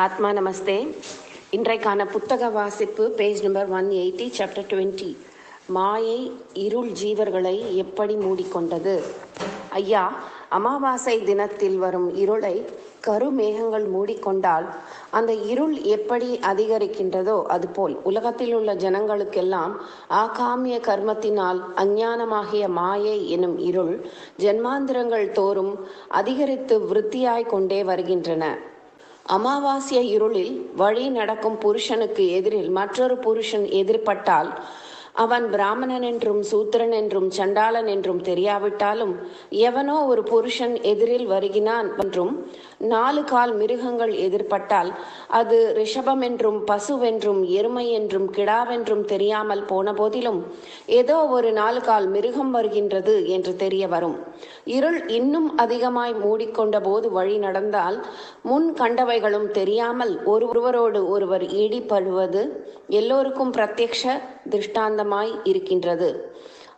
ஆத்மா நமஸ்தே. இன்றைக்கான புத்தக வாசிப்பு பேஜ் நம்பர் 180, சாப்டர் 20. மாயை இருள் ஜீவர்களை எப்படி மூடிக்கொண்டது? ஐயா, அமாவாசை தினத்தில் வரும் இருளை கருமேகங்கள் மூடிக்கொண்டால் அந்த இருள் எப்படி அதிகரிக்கின்றதோ அதுபோல் உலகத்தில் உள்ள ஜனங்களுக்கெல்லாம் ஆகாமிய கர்மத்தினால் அஞ்ஞானமாகிய மாயை எனும் இருள் ஜென்மாந்திரங்கள் தோறும் அதிகரித்து விருத்தியாய் கொண்டே வருகின்றன. அமாவாசிய இருளில் வழி நடக்கும் புருஷனுக்கு எதிரில் மற்றொரு புருஷன் எதிர்பட்டால் அவன் பிராமணன் என்றும் சூத்திரன் என்றும் சண்டாளன் என்றும் தெரியாவிட்டாலும் எவனோ ஒரு புருஷன் எதிரில் வருகிறான் என்றும் 4 கால் மிருகங்கள் எதிர்பட்டால் அது ரிஷபம் என்றும் பசுவென்றும் எருமை என்றும் கிடாவென்றும் தெரியாமல் போன போதிலும் ஏதோ ஒரு 4 கால் மிருகம் வருகின்றது என்று தெரிய வரும். இருள் இன்னும் அதிகமாய் மூடிக்கொண்ட போது வழி நடந்தால் முன் கண்டவைகளும் தெரியாமல் ஒருவரோடு ஒருவர் ஈடுபடுவது எல்லோருக்கும் பிரத்யக்ஷ திருஷ்டாந்தமாய் இருக்கின்றது.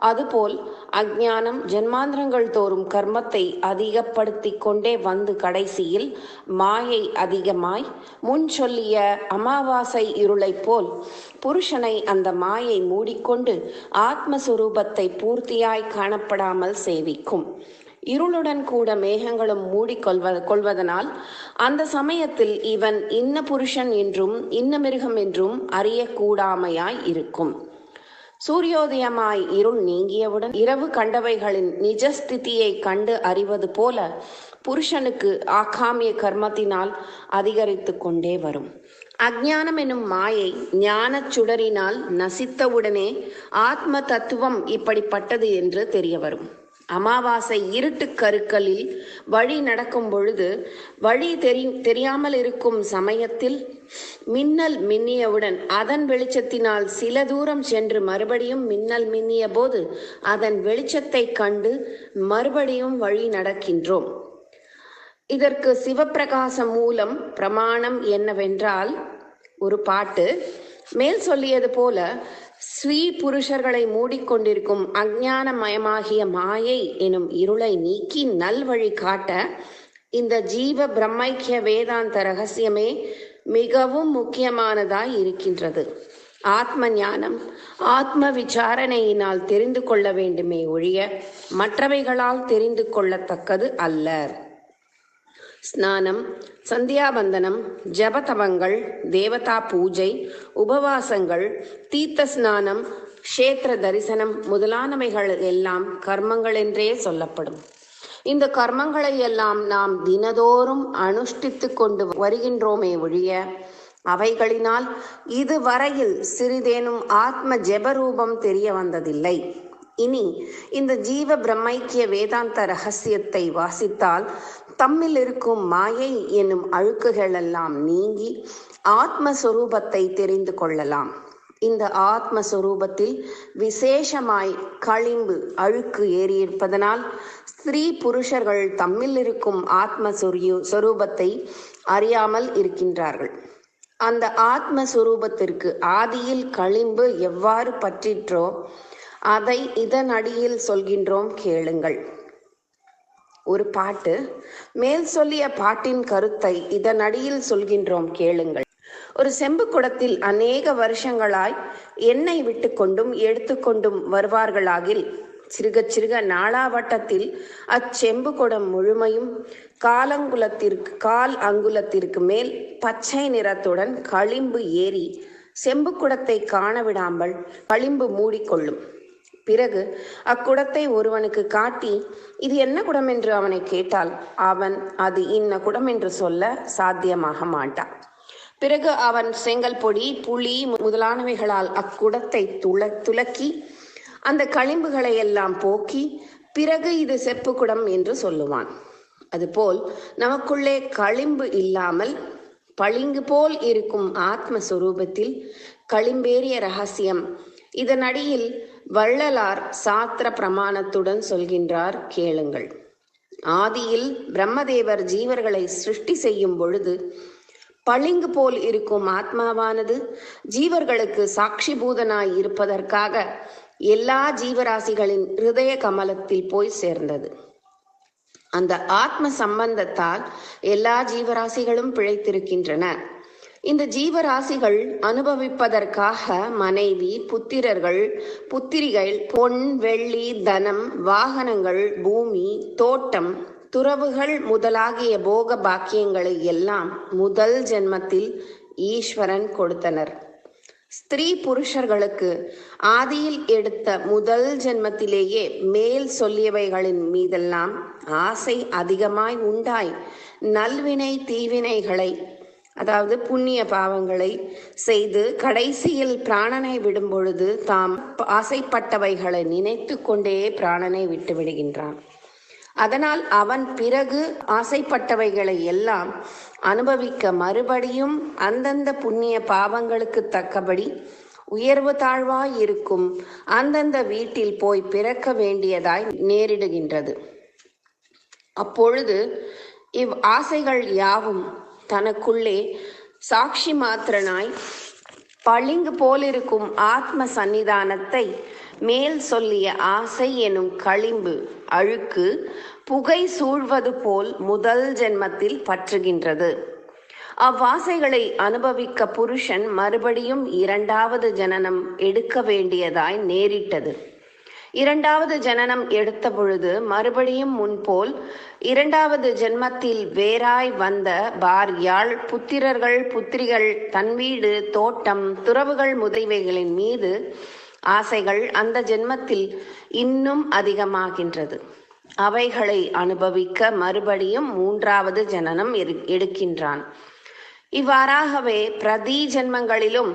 அதுபோல் அஞ்ஞானம் ஜென்மாந்திரங்கள் தோறும் கர்மத்தை அதிகப்படுத்தி கொண்டே வந்து கடைசியில் மாயை அதிகமாய் முன் சொல்லிய அமாவாசை இருளைப் போல் புருஷனை அந்த மாயை மூடிக்கொண்டு ஆத்மஸ்வரூபத்தை பூர்த்தியாய் காணப்படாமல் சேவிக்கும். இருளுடன் கூட மேகங்களும் மூடிக்கொள்வதனால் அந்த சமயத்தில் இவன் இன்ன புருஷன் என்றும் இன்ன மிருகம் என்றும் அறியக்கூடாமையாய் இருக்கும். சூரியோதயமாய் இருள் நீங்கியவுடன் இரவு கண்டவைகளின் நிஜஸ்திதியை கண்டு அறிவது போல புருஷனுக்கு ஆகாமிய கர்மத்தினால் அதிகரித்து கொண்டே வரும். அஞ்ஞானம் எனும் மாயை ஞானச் சுடரினால் நசித்தவுடனே ஆத்ம தத்துவம் இப்படிப்பட்டது என்று தெரிய வரும். அமாவாசை இருட்டு கருக்களில் வழி நடக்கும் பொழுது வழி தெரியாமல் இருக்கும் சமயத்தில் மின்னல் மின்னியவுடன் அதன் வெளிச்சத்தினால் சில தூரம் சென்று மறுபடியும் மின்னல் மின்னிய போது அதன் வெளிச்சத்தை கண்டு மறுபடியும் வழி நடக்கின்றோம். இதற்கு சிவப்பிரகாச மூலம் பிரமாணம் என்னவென்றால், ஒரு பாட்டு மேல் சொல்லியது போல ஸ்ரீ புருஷர்களை மூடிக்கொண்டிருக்கும் அஞ்ஞானமயமாகிய மாயை எனும் இருளை நீக்கி நல்வழி காட்ட இந்த ஜீவ பிரம்மைக்கிய வேதாந்த ரகசியமே மிகவும் முக்கியமானதாய் இருக்கின்றது. ஆத்ம ஞானம் ஆத்ம விசாரணையினால் தெரிந்து கொள்ள வேண்டுமே ஒழிய மற்றவைகளால் தெரிந்து கொள்ளத்தக்கது அல்ல. ஸ்நானம், சந்தியாபந்தனம், ஜபதவங்கள், தேவதா பூஜை, உபவாசங்கள், தீர்த்த ஸ்நானம், க்ஷேத்திர தரிசனம் முதலானவைகள் எல்லாம் கர்மங்கள் என்றே சொல்லப்படும். இந்த கர்மங்களை எல்லாம் நாம் தினதோறும் அனுஷ்டித்து கொண்டு வருகின்றோமே ஒழிய அவைகளினால் இதுவரையில் சிறிதேனும் ஆத்ம ஜெபரூபம் தெரிய வந்ததில்லை. இனி இந்த ஜீவ பிரம்மைக்கிய வேதாந்த ரகசியத்தை வாசித்தால் தம்மில் இருக்கும் மாயை என்னும் அழுக்குகளெல்லாம் நீங்கி ஆத்மஸ்வரூபத்தை தெரிந்து கொள்ளலாம். இந்த ஆத்மஸ்வரூபத்தில் விசேஷமாய் களிம்பு அழுக்கு ஏறியிருப்பதனால் ஸ்திரீ புருஷர்கள் தம்மில் இருக்கும் ஆத்மஸ்வரூபத்தை அறியாமல் இருக்கின்றார்கள். அந்த ஆத்மஸ்வரூபத்திற்கு ஆதியில் களிம்பு எவ்வாறு பற்றிற்றோ அதை இதன் அடியில் சொல்கின்றோம், கேளுங்கள். ஒரு பாட்டு மேல் சொல்லிய பாட்டின் கருத்தை இதன் அடியில் சொல்கின்றோம், கேளுங்கள். ஒரு செம்பு குடத்தில் அநேக வருஷங்களாய் எண்ணெய் விட்டு கொண்டும் எடுத்துக்கொண்டும் வருவார்களாகில் சிறுக சிறுக நாளாவட்டத்தில் அச்செம்பு குடம் முழுமையும் கால் அங்குலத்திற்கு மேல் பச்சை நிறத்துடன் களிம்பு ஏறி செம்பு குடத்தை காணவிடாமல் களிம்பு மூடிக்கொள்ளும். பிறகு அக்குடத்தை ஒருவனுக்கு காட்டி இது என்ன குடம் என்று அவனை கேட்டால் அவன் அது இன்ன குடம் என்று சொல்ல சாத்தியமாக மாட்டான். பிறகு அவன் செங்கல் பொடி, புளி முதலானவைகளால் அக்குடத்தை துலக்கி அந்த களிம்புகளை எல்லாம் போக்கி பிறகு இது செப்பு குடம் என்று சொல்லுவான். அதுபோல் நமக்குள்ளே களிம்பு இல்லாமல் பளிங்கு போல் இருக்கும் ஆத்மஸ்வரூபத்தில் களிம்பேறிய ரகசியம் இதன் அடியில் வள்ளலார் சாத்திர பிரமாணத்துடன் சொல்கின்றார், கேளுங்கள். ஆதியில் பிரம்மதேவர் ஜீவர்களை சிருஷ்டி செய்யும் பொழுது பளிங்கு போல் இருக்கும் ஆத்மாவானது ஜீவர்களுக்கு சாட்சிபூதனாய் இருப்பதற்காக எல்லா ஜீவராசிகளின் ஹிருதய கமலத்தில் போய் சேர்ந்தது. அந்த ஆத்ம சம்பந்தத்தால் எல்லா ஜீவராசிகளும் பிழைத்திருக்கின்றன. இந்த ஜீவராசிகள் அனுபவிப்பதற்காக மனைவி, புத்திரர்கள், புத்திரிகள், பொன், வெள்ளி, தனம், வாகனங்கள், பூமி, தோட்டம், துறவுகள் முதலாகிய போக பாக்கியங்களை எல்லாம் முதல் ஜென்மத்தில் ஈஸ்வரன் கொடுத்தனர். ஸ்திரீ புருஷர்களுக்கு ஆதியில் எடுத்த முதல் ஜென்மத்திலேயே மேல் சொல்லியவைகளின் மீதெல்லாம் ஆசை அதிகமாய் உண்டாய் நல்வினை தீவினைகளை, அதாவது புண்ணிய பாவங்களை செய்து கடைசியில் பிராணனை விடும் பொழுது தாம் ஆசைப்பட்டவைகளை நினைத்து கொண்டே பிராணனை விட்டு விடுகின்றான். அதனால் அவன் பிறகு ஆசைப்பட்டவைகளை எல்லாம் அனுபவிக்க மறுபடியும் அந்தந்த புண்ணிய பாவங்களுக்கு தக்கபடி உயர்வு தாழ்வாய் இருக்கும் அந்தந்த வீட்டில் போய் பிறக்க வேண்டியதாய் நேரிடுகின்றது. அப்பொழுது இவ் ஆசைகள் யாவும் தனக்குள்ளே சாட்சி மாத்திரனாய் பளிங்கு போலிருக்கும் ஆத்ம சன்னிதானத்தை மேல் சொல்லிய ஆசை எனும் களிம்பு அழுக்கு புகை சூழ்வது போல் முதல் ஜென்மத்தில் பற்றுகின்றது. அவ்வாசைகளை அனுபவிக்க புருஷன் மறுபடியும் இரண்டாவது ஜனனம் எடுக்க வேண்டியதாய் நேரிட்டது. இரண்டாவது ஜனனம் எடுத்த பொழுது மறுபடியும் முன்போல் இரண்டாவது ஜென்மத்தில் வேறாய் வந்த பாரியாள், புத்திரர்கள், புத்திரிகள், தன் வீடு, தோட்டம், துறவுகள் முதலியவைகளின் மீது ஆசைகள் அந்த ஜென்மத்தில் இன்னும் அதிகமாகின்றது. அவைகளை அனுபவிக்க மறுபடியும் மூன்றாவது ஜனனம் எடுக்கின்றான். இவ்வாறாகவே பிரதி ஜென்மங்களிலும்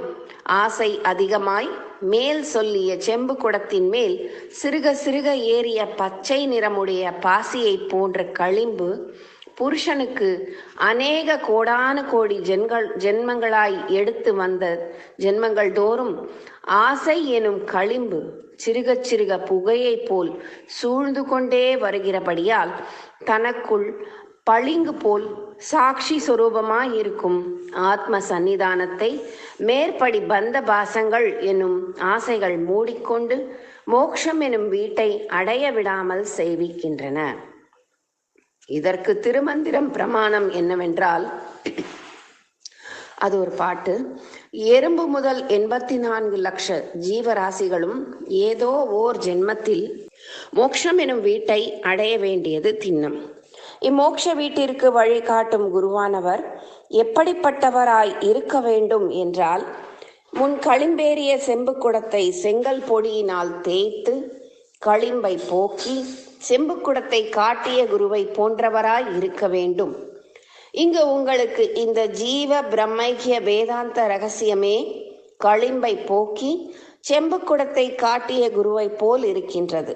ஆசை அதிகமாய் மேல் சொல்லிய செம்பு குடத்தின் மேல் சிறுக சிறுக ஏறிய பச்சை நிறமுடைய பாசியை போன்ற களிம்பு புருஷனுக்கு அநேக கோடானு கோடி ஜென்மங்களாய் எடுத்து வந்த ஜென்மங்கள் தோறும் ஆசை எனும் களிம்பு சிறுக சிறுக புகையை போல் சூழ்ந்து கொண்டே வருகிறபடியால் தனக்குள் பளிங்கு போல் சாட்சி சொரூபமாயிருக்கும் ஆத்ம சன்னிதானத்தை மேற்படி பந்த பாசங்கள் என்னும் ஆசைகள் மூடிக்கொண்டு மோட்சம் எனும் வீட்டை அடைய விடாமல் செய்விக்கின்றன. இதற்கு திருமந்திரம் பிரமாணம் என்னவென்றால், அது ஒரு பாட்டு. எறும்பு முதல் 84 லட்ச ஜீவராசிகளும் ஏதோ ஓர் ஜென்மத்தில் மோட்சம் எனும் வீட்டை அடைய வேண்டியது திண்ணம். இம்மோட்ச வீட்டிற்கு வழிகாட்டும் குருவானவர் எப்படிப்பட்டவராய் இருக்க வேண்டும் என்றால், முன் களிம்பேறிய செம்பு குடத்தை செங்கல் பொடியினால் தேய்த்து களிம்பை போக்கி செம்பு குடத்தை காட்டிய குருவை போன்றவராய் இருக்க வேண்டும். இங்கு உங்களுக்கு இந்த ஜீவ பிரம்மைக்கிய வேதாந்த ரகசியமே களிம்பை போக்கி செம்பு குடத்தை காட்டிய குருவை போல் இருக்கின்றது.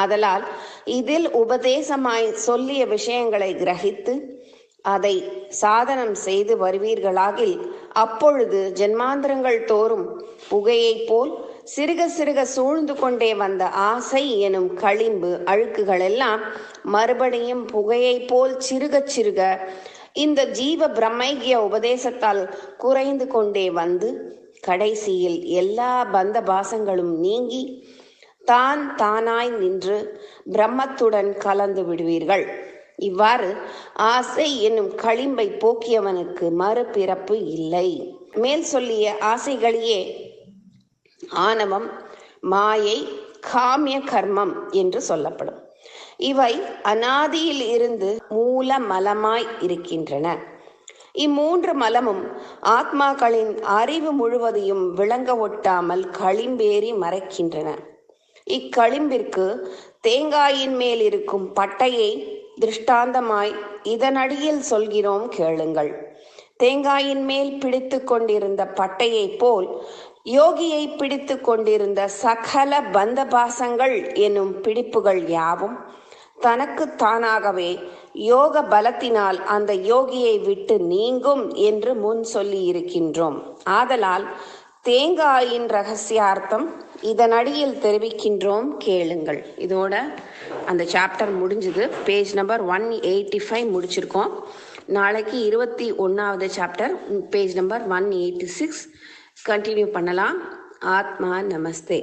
ஆதலால் இதில் உபதேசமாய் சொல்லிய விஷயங்களை கிரகித்து அதை சாதனம் செய்து வருவீர்களாகில் அப்பொழுது ஜென்மாந்திரங்கள் தோறும் புகையை போல் சிறுக சிறுக சூழ்ந்து கொண்டே வந்த ஆசை எனும் களிம்பு அழுக்குகளெல்லாம் மறுபடியும் புகையை போல் சிறுக சிறுக இந்த ஜீவ பிரம்மைக்கிய உபதேசத்தால் குறைந்து கொண்டே வந்து கடைசியில் எல்லா பந்த பாசங்களும் நீங்கி தானாய் நின்று பிரம்மத்துடன் கலந்து விடுவீர்கள். இவ்வாறு ஆசை என்னும் களிம்பை போக்கியவனுக்கு மறுபிறப்பு இல்லை. மேல் சொல்லிய ஆசைகளையே ஆணவம், மாயை, காமிய கர்மம் என்று சொல்லப்படும். இவை அனாதியில் இருந்து மூல மலமாய் இருக்கின்றன. இம்மூன்று மலமும் ஆத்மாக்களின் அறிவு முழுவதையும் விளங்க ஒட்டாமல் களிம்பேறி மறைக்கின்றன. இக்களிம்பிற்கு தேங்காயின் மேல் இருக்கும் பட்டையை திருஷ்டாந்தமாய் இதனடியில் சொல்கிறோம் கேளுங்கள். தேங்காயின் மேல் பிடித்து கொண்டிருந்த பட்டையை போல் யோகியை பிடித்து கொண்டிருந்த சகல பந்தபாசங்கள் என்னும் பிடிப்புகள் யாவும் தனக்கு தானாகவே யோக பலத்தினால் அந்த யோகியை விட்டு நீங்கும் என்று முன் சொல்லி இருக்கின்றோம். ஆதலால் தேங்காயின் ரகசியார்த்தம் இதனடியில் தெரிவிக்கின்றோம் கேளுங்கள். இதோட அந்த சாப்டர் முடிஞ்சுது. பேஜ் நம்பர் 185 முடிச்சிருக்கோம். நாளைக்கு 21வது சாப்டர் பேஜ் நம்பர் 186 கண்டினியூ பண்ணலாம். ஆத்மா நமஸ்தே.